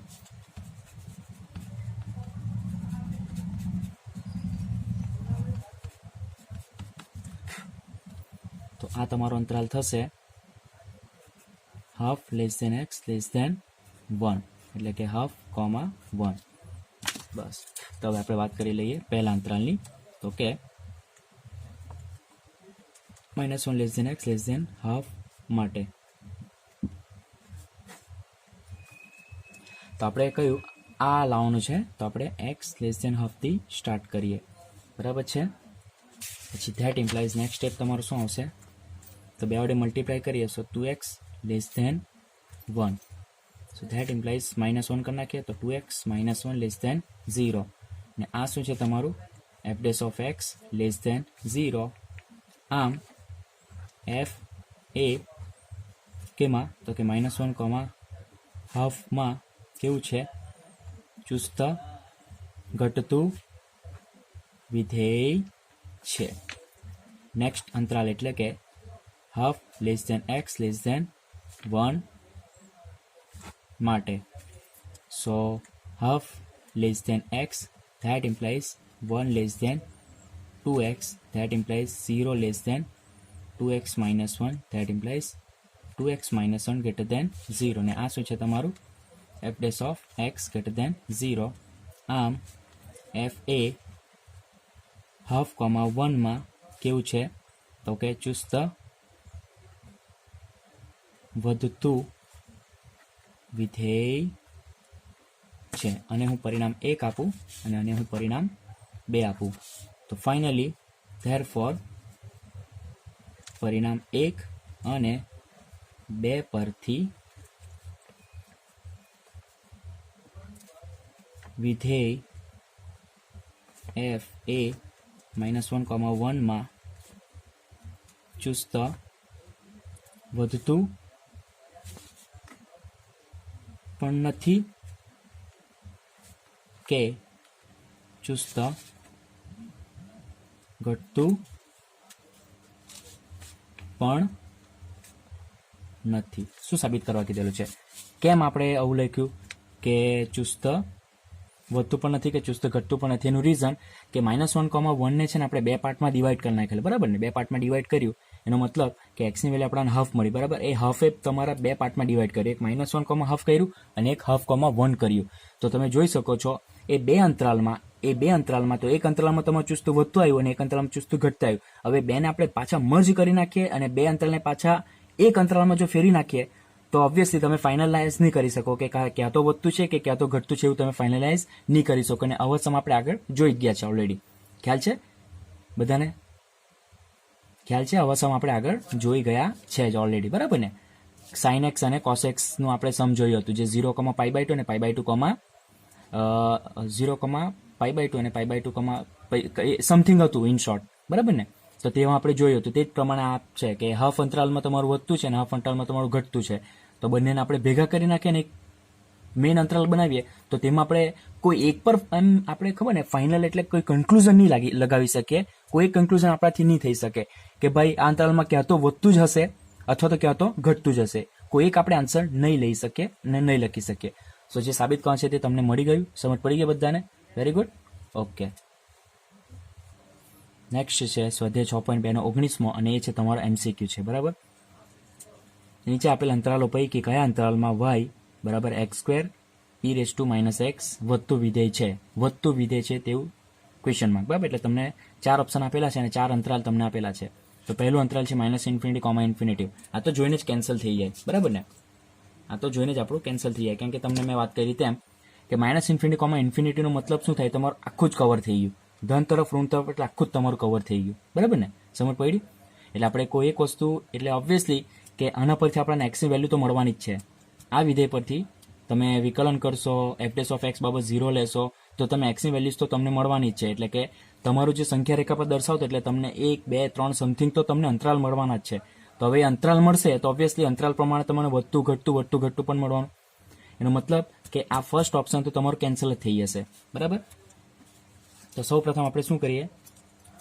તો આ તમારો અંતરાલ થશે half less than x less than 1, એટલે કે હાફ 1. બસ. તો હવે આપણે વાત કરી લઈએ પહેલા અંતરાલની, તો કે -1 less than x less than half માટે. તો આપણે કહ્યું આ લાવવાનું છે, તો આપણે એક્સ લેસ ધેન હાફથી સ્ટાર્ટ કરીએ, બરાબર છે. પછી ધેટ ઇમ્પ્લાઇઝ નેક્સ્ટ સ્ટેપ તમારું શું આવશે, તો બે વડે મલ્ટીપ્લાય કરીએ તો 2x less than 1. So that implies -1 કરી નાખીએ તો 2x -1 લેસ ધેન 0. ને આ શું છે તમારું f dash of x less than 0. આમ f એ કેમાં, તો કે -1 હાફમાં કેવું છે, ચુસ્ત ઘટતું વિધેય છે. નેક્સ્ટ અંતરાલ એટલે કે half less than x less than 1 માટે. So half less than x, that implies 1 less than 2x, that implies 0 less than 2x minus 1, that implies 2x minus 1 greater than 0. ને આ શું છે તમારું f dash of x greater than 0. આમ f એ half 1 માં કેવું છે, તો કે ચુસ્ત વધતું વિધેય છે. અને હું પરિણામ 1 આપું અને આને હું પરિણામ 2 આપું. તો ફાઇનલી ધેરફોર પરિણામ 1 અને 2 પરથી વિધેય f એ -1, માં ચુસ્ત વધતું પણ નથી કે ચુસ્ત ઘટતું પણ નથી. શું સાબિત કરવા કીધેલું છે? કેમ આપણે આવું લખ્યું કે ચુસ્ત વધતું પણ નથી કે ચુસ્ત ઘટતું પણ નથી? એનું રીઝન કે -1, ને છે ને આપણે બે પાર્ટમાં ડિવાઈડ કરી નાખેલું, બરાબર ને? બે પાર્ટમાં ડિવાઈડ કર્યું એનો મતલબ કે એક્સની વેલ્યુ આપણને હાફ મળી, બરાબર? એ હાફ એ તમારા બે પાર્ટમાં ડિવાઈડ કર્યું, એક -1, હાફ કર્યું અને એક હાફ, 1 કર્યું. તો તમે જોઈ શકો છો એ બે અંતરાલમાં તો એક અંતરાલમાં તમારું ચુસ્તું વધતું આવ્યું અને એક અંતરાલમાં ચુસ્તું ઘટતું આવ્યું. હવે બેને આપણે પાછા મર્જ કરી નાખીએ અને બે અંતરાલને પાછા એક અંતરાલમાં જો ફેરવી નાખીએ તો ઓબ્વિયસલી તમે ફાઇનલાઇઝ નહીં કરી શકો કે ક્યાં તો વધતું છે કે ક્યાં તો ઘટતું છે, એવું તમે ફાઇનલાઇઝ નહીં કરી શકો. અને આવા સમ આપણે આગળ જોઈ જ ગયા છે ઓલરેડી. ખ્યાલ છે બધાને? ખ્યાલ છે? આવા સમ આપણે આગળ જોઈ ગયા છે જ ઓલરેડી, બરાબર ને? સાઇન એક્સ અને કોસ એક્સ નું આપણે સમ જોયું હતું, જે 0,π/2 અને π/2, 0,π/2 અને π/2 સમથિંગ હતું ઇન શોર્ટ, બરાબર ને? તો તેમાં આપણે જોયું હતું તે જ પ્રમાણે આ છે કે હાફ અંતરાલમાં તમારું વધતું છે અને હાફ અંતરાલમાં તમારું ઘટતું છે. તો બંનેને આપણે ભેગા કરી નાખીએ ને એક મેઇન અંતરાલ બનાવીએ તો તેમાં આપણે કોઈ એક પર એમ આપણે ખબર ને ફાઇનલ એટલે કોઈ કન્ક્લુઝન નહીં લગાવી શકીએ. કોઈ કન્ક્લુઝન આપણાથી નહીં થઈ શકે કે ભાઈ આ અંતરાલમાં ક્યાં તો વધતું જ હશે અથવા તો ક્યાં તો ઘટતું જ હશે. કોઈ એક આપણે આન્સર નહીં લઈ શકીએ અને નહીં લખી શકીએ. સો જે સાબિત કરવાનું છે તે તમને મળી ગયું, સમજ પડી ગઈ બધાને? Very good, okay. નેક્સ્ટ છે સ્વાધ્યાય 6.2/19 અને એ છે તમારો MCQ છે, બરાબર? નીચે આપેલ અંતરાલો પૈકી કયા અંતરાલમાં y બરાબર x² e⁻⁻x વધતું વિધેય છે તેવું ક્વેશ્ચન માર્ક, બરાબર? એટલે તમને 4 ઓપ્શન આપેલા છે અને 4 અંતરાલ તમને આપેલા છે. તો પહેલું અંતરાલ છે -∞, આ તો જોઈને જ કેન્સલ થઈ જાય, બરાબર ને? આ તો જોઈને જ આપણું કેન્સલ થઈ જાય, કેમ કે તમને મેં વાત કરી તેમ કે -∞, નો મતલબ શું થાય? તમારું આખું જ કવર થઈ ગયું. ધન તરફ ઋણ તરફ એટલે આખું જ તમારું કવર થઈ ગયું, બરાબર ને? સમજ પડી? એટલે આપણે કોઈ એક વસ્તુ એટલે ઓબ્વિયસલી કે આના પરથી આપણને એક્સની વેલ્યુ તો મળવાની જ છે. આ વિધેય પરથી તમે વિકલન કરશો, f' બાબત 0 લેશો તો તમે એક્સની વેલ્યુઝ તો તમને મળવાની જ છે. એટલે કે તમારું જે સંખ્યા રેખા પર દર્શાવતો એટલે તમને 1, 2, 3 સમથિંગ તો તમને અંતરાલ મળવાના જ છે. તો હવે અંતરાલ મળશે તો ઓબ્વિયસલી અંતરાલ પ્રમાણે તમને વધતું ઘટતું પણ મળવાનું. એનો મતલબ કે આ ફર્સ્ટ ઓપ્શન તો તમારું કેન્સલ જ થઈ જશે, બરાબર? તો સૌ પ્રથમ આપણે શું કરીએ?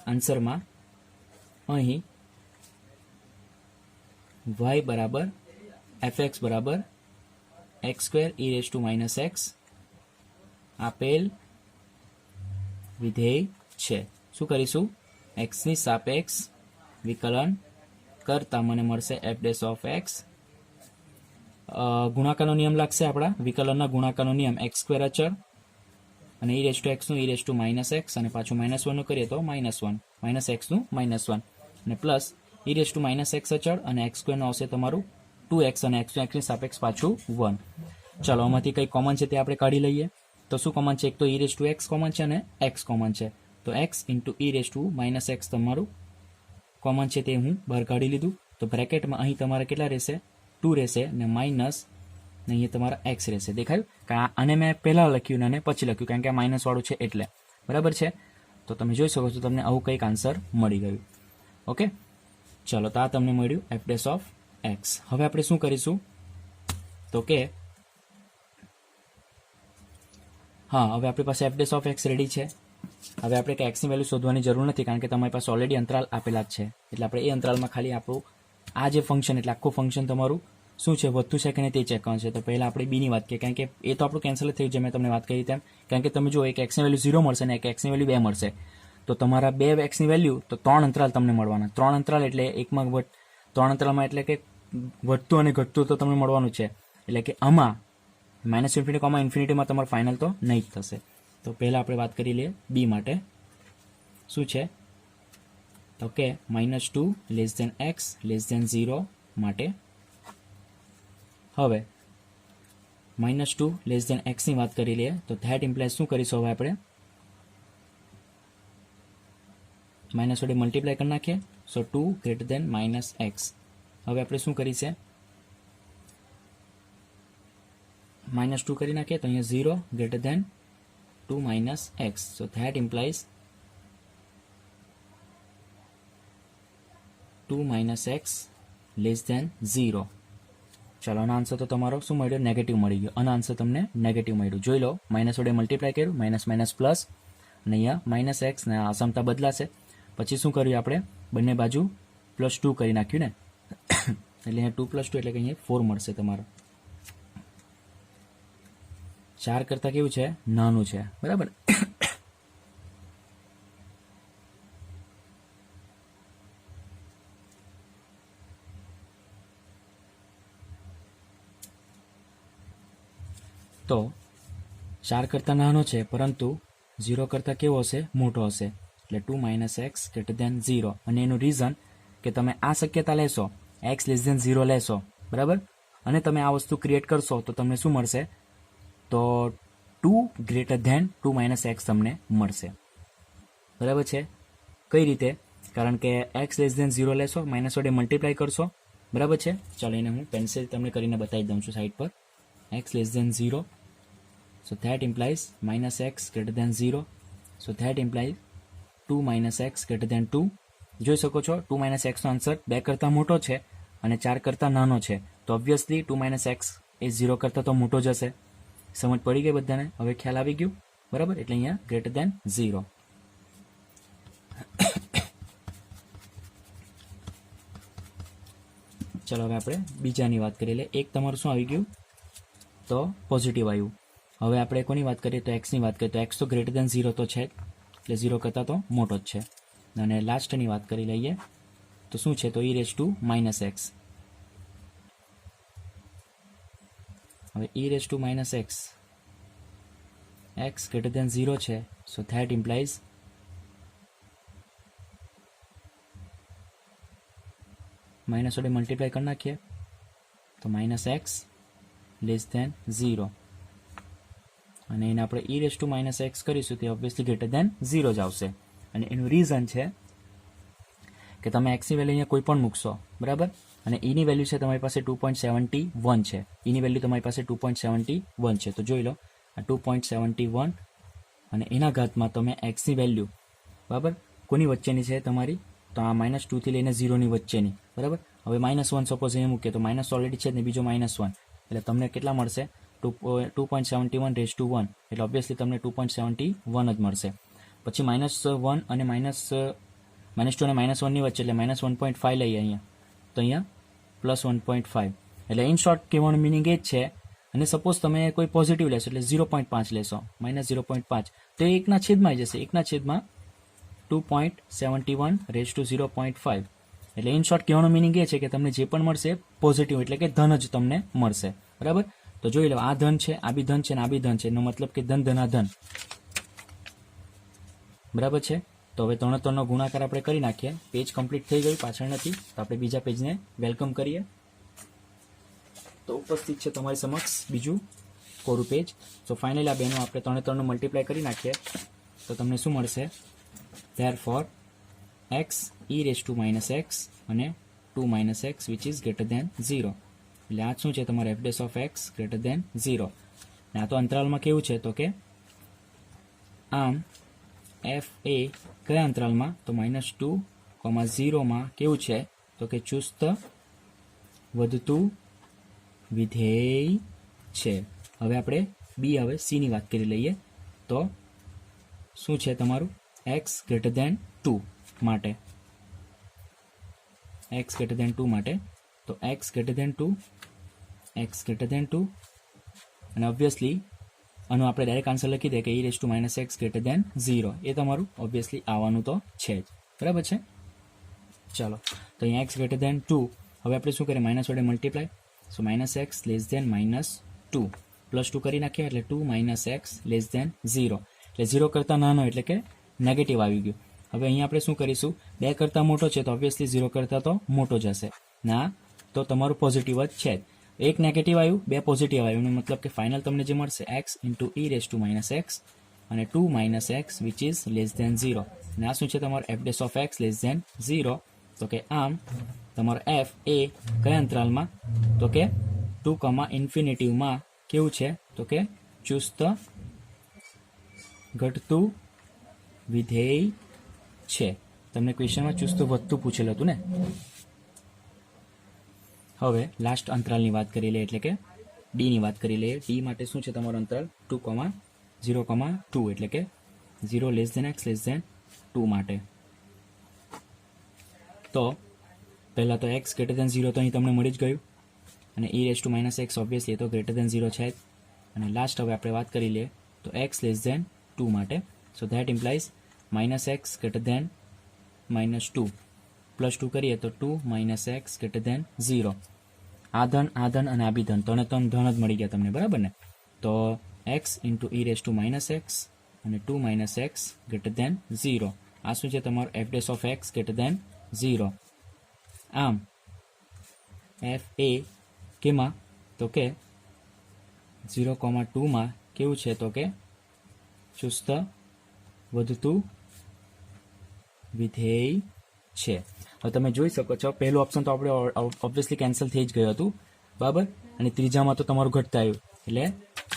આન્સરમાં અહીં y બરાબર fx બરાબર x² e⁻⁻x આપેલ વિધેય છે. શું કરીશું? x ની સાપેક્ષ વિકલન કરતા મને મળશે f'(x). ગુણાકારનો નિયમ લાગશે આપણા વિકલનના ગુણાકારનો નિયમ, x² અચળ અને e⁻x નું e⁻⁻x અને પાછું -1 નું કરીએ તો -1 -x નું -1 અને પ્લસ e⁻⁻x અચળ અને x² નું આવશે તમારું 2x અને x ની સાપેક્ષ પાછું 1. ચાલો આમાંથી કઈ કોમન છે તે આપણે કાઢી લઈએ. તો શું કોમન છે? એક તો e⁻x કોમન છે અને x કોમન છે. તો x e⁻⁻x તમારું કોમન છે તે હું બહાર કાઢી લીધું. તો બ્રેકેટમાં અહીં તમારે કેટલા રહેશે? 2 રહેશે ને માઇનસ ને અહીંયા તમારા x રહેશે. દેખાયું? આને મેં પહેલા લખ્યું અને પછી લખ્યું કારણ કે આ માઇનસ વાળું છે એટલે, બરાબર છે? તો તમે જોઈ શકો છો તમને આવું કંઈક આન્સર મળી ગયું. ઓકે, ચલો તો આ તમને મળ્યું f'(x). હવે આપણે શું કરીશું? તો કે હા, હવે આપણી પાસે f'(x) રેડી છે. હવે આપણે કે એક્સની વેલ્યુ શોધવાની જરૂર નથી કારણ કે તમારી પાસે ઓલરેડી અંતરાલ આપેલા જ છે. એટલે આપણે એ અંતરાલમાં ખાલી આપણું આ જે ફંક્શન એટલે આખું ફંક્શન તમારું શું છે, વધતું છે કે નહીં તે ચેક કરવાનું છે. તો પહેલાં આપણે બીની વાત કરીએ કારણ કે એ તો આપણું કેન્સલ થયું છે, મેં તમને વાત કરી તેમ. કારણ કે તમે જો એક એક્સની વેલ્યુ 0 મળશે અને એક એક્સની વેલ્યુ 2 મળશે. તો તમારા 2 એક્સની વેલ્યુ તો 3 અંતરાલ તમને મળવાના. 3 અંતરાલ એટલે એકમાં 3 અંતરાલમાં એટલે કે વધતું અને ઘટતું તો તમને મળવાનું છે. એટલે કે આમાં -∞, માં તમારું ફાઇનલ તો નહીં જ થશે. તો પહેલાં આપણે વાત કરી લઈએ બી માટે. શું છે? તો કે -2 x 0 માટે. હવે -2 x ની વાત કરી લઈએ તો ધેટ ઇમ્પ્લાઇઝ શું કરીશું? હવે આપણે માઇનસ વડે મલ્ટીપ્લાય કરી નાખીએ. સો 2 - x. હવે આપણે શું કરી છે? -2 કરી નાખીએ તો અહીંયા 0 2 - x. So that implies 2 minus x less than 0. ચાલો આનો આન્સર તો તમારો શું મળ્યો? નેગેટિવ મળી ગયો. આનો આન્સર તમને નેગેટિવ મળ્યું. જોઈ લો, માઇનસ વડે મલ્ટીપ્લાય કર્યું, માઇનસ માઇનસ પ્લસ, અને અહીંયા માઇનસ એક્સ ને આ અસમતા બદલાશે. પછી શું કર્યું આપણે? બંને બાજુ +2 કરી નાખ્યું ને, એટલે અહીંયા 2 + 2 એટલે કે અહીંયા 4 મળશે તમારો. 4 કરતાં કેવું છે? નાનું છે, બરાબર. તો 4 કરતાં નાનો છે, પરંતુ 0 કરતાં કેવો હશે? મોટો હશે. એટલે 2 માઇનસ એક્સ ગ્રેટર દેન 0. અને એનું રીઝન કે તમે આ શક્યતા લેશો, એક્સ લેસ દેન 0 લેશો, બરાબર, અને તમે આ વસ્તુ ક્રિએટ કરશો તો તમને શું મળશે? તો 2 ગ્રેટર દેન 2 માઇનસ એક્સ તમને મળશે, બરાબર છે. કઈ રીતે? કારણ કે એક્સ લેસ દેન 0 લેશો, માઇનસ વડે મલ્ટીપ્લાય કરશો, બરાબર છે. ચાલો એને હું પેન્સિલ તમને કરીને બતાવી દઉં છું સાઈડ પર. x less than 0, so that implies minus x greater than 0, so that implies 2 minus x greater than 2. જોઈ શકો છો 2 minus x નો આન્સર 2 કરતાં મોટો છે અને 4 કરતાં નાનો છે, તો ઓબ્વિયસલી 2 minus x એ 0 કરતાં તો મોટો જ હશે. સમજ પડી ગઈ બધાને? હવે ખ્યાલ આવી ગયું, બરાબર. એટલે અહીંયા ગ્રેટર દેન 0. ચલો હવે આપણે બીજાની વાત કરી લે. એક તમારું શું આવી ગયું? તો પોઝિટિવ આવ્યું. હવે આપણે કોની વાત કરીએ? તો એક્સની વાત કરીએ. તો એક્સ તો ગ્રેટર દેન 0 તો છે જ, એટલે 0 કરતાં તો મોટો જ છે. અને લાસ્ટની વાત કરી લઈએ તો શું છે? તો e raise to minus x. હવે e raise to minus x, x greater than 0 છે, સો ધેટ ઇમ્પ્લાઇઝ માઇનસ વડે મલ્ટીપ્લાય કરી નાખીએ તો માઇનસ એક્સ લેસ દેન 0, અને એને આપણે e raise to minus x કરીશું તે ઓબ્વિયસલી ગ્રેટર દેન 0 જ આવશે. અને એનું રીઝન છે કે તમે એક્સની વેલ્યુ અહીંયા કોઈ પણ મૂકશો, બરાબર, અને ઈની વેલ્યુ છે તમારી પાસે 2.71 છે. ઈની વેલ્યુ તમારી પાસે 2.71 છે. તો જોઈ લો, આ 2.71 અને એના ઘાતમાં તમે એક્સની વેલ્યુ, બરાબર, કોની વચ્ચેની છે તમારી? તો આ -2 થી લઈને 0 ની વચ્ચેની, બરાબર. હવે -1 સપોઝ અહીંયા મૂકીએ તો માઇનસ ઓલરેડી છે ને બીજો -1, એટલે તમને કેટલા મળશે? 2.71 રેઝ ટુ 1, એટલે ઓબ્વિયસલી તમને 2.71 જ મળશે. પછી -1 અને -2 અને -1 ની વચ્ચે, એટલે -1.5 લઈએ અહીંયા, તો અહીંયા +1.5. એટલે ઇન શોર્ટ કહેવાનું મિનિંગ એ જ છે. અને સપોઝ તમે કોઈ પોઝિટિવ લેશો એટલે 0.5 લેશો, -0.5, તો એ એકના છેદમાં જશે, એકના છેદમાં 2.71 રેઝ ટુ 0.5. એટલે ઇન શોર્ટ કહેવાનો મિનિંગ એ છે કે તમને જે પણ મળશે પોઝિટિવ એટલે કે ધન જ તમને મળશે, બરાબર. તો જોઈ લો, આ ધન છે, આ બી ધન છે, અને આ બી ધન છે, એનો મતલબ કે ધન ધનાધન, બરાબર છે. તો હવે 3 નો ગુણાકાર આપણે કરી નાખીએ. પેજ કમ્પ્લીટ થઈ ગયું, પાછળ નથી, તો આપણે બીજા પેજને વેલકમ કરીએ. તો ઉપસ્થિત છે તમારી સમક્ષ બીજું કોરું પેજ. તો ફાઇનલી આ બેનો આપણે 3 નો મલ્ટીપ્લાય કરી નાખીએ તો તમને શું મળશે? Therefore x e raised to minus x અને 2 minus x which is greater than 0. એટલે આ શું છે? તમારે f dash of x greater than 0. અને આ તો અંતરાલમાં કેવું છે? તો કે આમ f એ કયા અંતરાલમાં? તો -2, 0 માં કેવું છે? તો કે ચુસ્ત વધતું વિધેય છે. હવે આપણે બી, હવે સી ની વાત કરી લઈએ. તો શું છે તમારું? x greater than 2 માટે, x greater than 2 માટે, તો x greater than 2, x greater than 2, અને ઓબ્વિયસલી આનો આપણે ડાયરેક્ટ આન્સર લખી દે કે e raised to minus x greater than 0. એ તમારું ઓબ્વિયસલી આવવાનું તો છે જ, બરાબર છે. ચાલો, તો અહીંયા x greater than 2, હવે આપણે શું કરીએ? માઇનસ વડે મલ્ટીપ્લાય, સો -x લેસ દેન -2, +2 કરી નાખીએ એટલે 2 - x લેસ દેન 0, એટલે 0 કરતાં નાનો એટલે કે નેગેટિવ આવી ગયું. હવે અહીંયા આપણે શું કરીશું? 2 કરતાં મોટો છે તો ઓબ્વિયસલી 0 કરતાં તો મોટો જ હશે. ના, તો તમારું પોઝિટિવ જ છે. એક નેગેટિવ આવ્યું, 2 પોઝિટિવ આવ્યું, એનો મતલબ કે ફાઇનલ તમને જે મળશે x into e raise to -x અને 2 - x which is less than 0. અને આ શું છે? તમારો f dash of x less than 0. તો કે આમ તમારો f એ કયા અંતરાલમાં? તો કે 2, માં કેવું છે? તો કે ચુસ્ત ઘટતું વિધેય છે. તમને ક્વેશ્ચનમાં ચુસ્ત વધતું પૂછેલું હતું ને, હવે લાસ્ટ અંતરાલની વાત કરી લઈએ, એટલે કે ડીની વાત કરી લઈએ. ડી માટે શું છે તમારો અંતરાલ? 2,0,2 એટલે કે 0 less than x less than 2 માટે. તો પહેલાં તો એક્સ ગ્રેટર ધેન 0 તો અહીં તમને મળી જ ગયું, અને e⁻x ઓબ્વિયસલી તો ગ્રેટર ધેન 0 છે જ. અને લાસ્ટ હવે આપણે વાત કરી લઈએ તો એક્સ લેસ ધેન 2 માટે. So that implies -x greater than -2 +2 કરીએ તો 2 - x ગ્રેટર ધેન 0. આ ધન અને આ બી ધન, ત્રણે ત્રણ ધન જ મળી ગયા તમને, બરાબર ને? તો x e⁻x અને 2 - x ગ્રેટર ધેન 0. આ શું છે તમારું? f' greater than 0. આમ f એ કેમાં? તો કે 0,2 માં કેવું છે? તો કે ચુસ્ત વધતું વિધેય છે. હવે તમે જોઈ શકો છો પહેલું ઓપ્શન તો આપણે ઓબ્વિયસલી કેન્સલ થઈ જ ગયું હતું, બરાબર? અને ત્રીજામાં તો તમારું ઘટતા આવ્યું, એટલે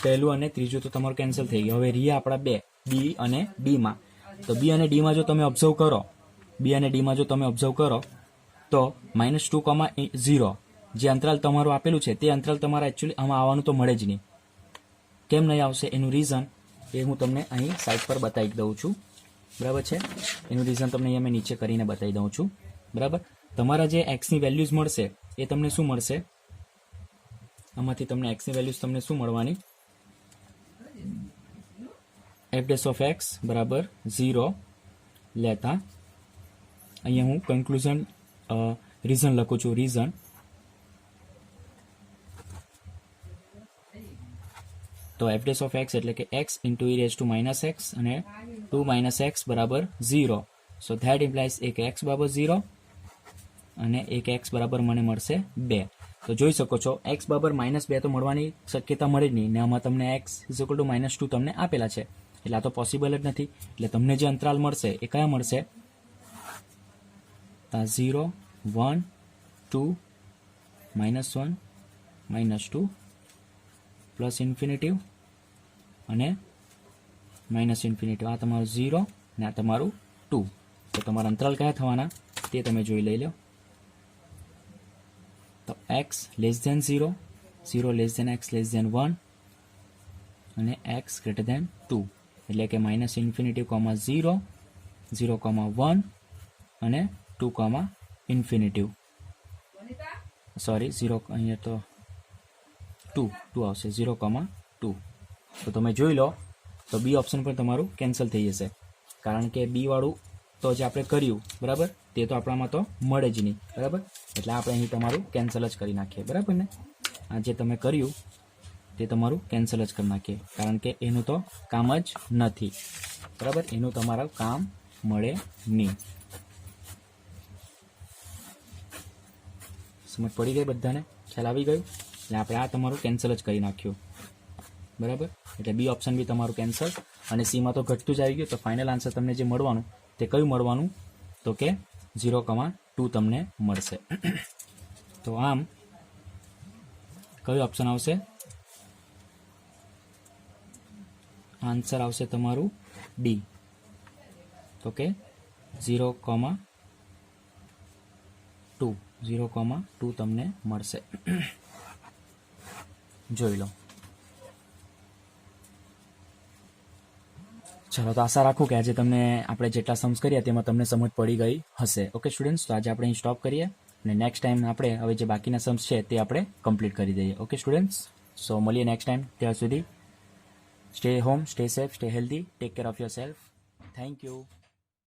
પહેલું અને ત્રીજું તો તમારું કેન્સલ થઈ ગયું. હવે રહ્યા આપણા બે, બી અને ડીમાં. તો બી અને ડીમાં જો તમે ઓબ્ઝર્વ કરો તો -2,0 જે અંતરાલ તમારું આપેલું છે તે અંતરાલ તમારે એકચ્યુઅલી આમાં આવવાનું તો મળે જ નહીં. કેમ નહીં આવશે? એનું રીઝન એ હું તમને અહીં સાઈડ પર બતાવી દઉં છું, બરાબર છે? એનું રીઝન તમને અહીંયા મેં નીચે કરીને બતાવી દઉં છું, બરાબર? તમારા જે એક્સની વેલ્યુઝ મળશે એ તમને શું મળશે? આમાંથી તમને એક્સની વેલ્યુઝ તમને શું મળવાની? f' બરાબર 0 લેતા અહીંયા હું કન્ક્લુઝન રીઝન લખું છું. રીઝન તો f' એટલે કે x e⁻x અને 2 - x બરાબર 0. સો ધેટ ઇમ્પ્લાઇઝ એક x બરાબર 0 અને એક x બરાબર મને મળશે 2. તો જોઈ શકો છો x બરાબર -2 તો મળવાની શક્યતા મળે જ નહીં, ને આમાં તમને x = -2 તમને આપેલા છે, એટલે આ તો પોસિબલ જ નથી. એટલે તમને જે અંતરાલ મળશે એ કયા મળશે? 0, 1, 2, -1, -2 પ્લસ ઇન્ફિનિટિવ અને માઇનસ ઇન્ફિનિટિવ. આ તમારું 0 ને આ તમારું 2. તો તમારા અંતરાલ કયા થવાના તે તમે જોઈ લઈ લો. તો x less than 0, 0 less than x less than 1 અને x ગ્રેટર ધેન 2, એટલે કે -ઇન્ફિનિટિવ, 0, 0,1 અને 2, ઇન્ફિનિટિવ. સોરી 0 અહીંયા તો 2 આવશે, 0,2. તો તમે જોઈ લો તો બી ઓપ્શન પર તમારું કેન્સલ થઈ જશે, કારણ કે બી વાળું તો જે આપણે કર્યું, બરાબર, તે તો આપણામાં તો મળે જ નહીં, બરાબર? એટલે આપણે અહીં તમારું કેન્સલ જ કરી નાખીએ, બરાબર ને? આ જે તમે કર્યું તે તમારું કેન્સલ જ કરી નાખીએ, કારણ કે એનું તો કામ જ નથી, બરાબર? એનું તમારું કામ મળે નહીં. સમજ પડી ગઈ બધાને? ખ્યાલ આવી ગયું? એટલે આપણે આ તમારું કેન્સલ જ કરી નાખ્યું, બરાબર? એટલે બી ઓપ્શન બી તમારું કેન્સલ, અને સીમાં તો ઘટતું જ આવી ગયું. તો ફાઇનલ આન્સર તમને જે મળવાનું તે કયું મળવાનું? તો કે 0,2 તમને મળશે. તો આમ કયું ઓપ્શન આવશે? આન્સર આવશે તમારું ડી. તો કે 0,2 તમને મળશે. જોઈ લો. ચલો, તો આશા રાખું કે આજે તમને આપણે જેટલા સમ્સ કર્યા તેમાં તમને સમજ પડી ગઈ હશે. ઓકે સ્ટુડન્ટ્સ, તો આજે આપણે અહીં સ્ટોપ કરીએ અને નેક્સ્ટ ટાઈમ આપણે હવે જે બાકીના સમ્સ છે તે આપણે કમ્પ્લીટ કરી દઈએ. ઓકે સ્ટુડન્ટ્સ, સો મળીએ નેક્સ્ટ ટાઈમ. ત્યાં સુધી stay home, stay safe, stay healthy, take care of your self. Thank you.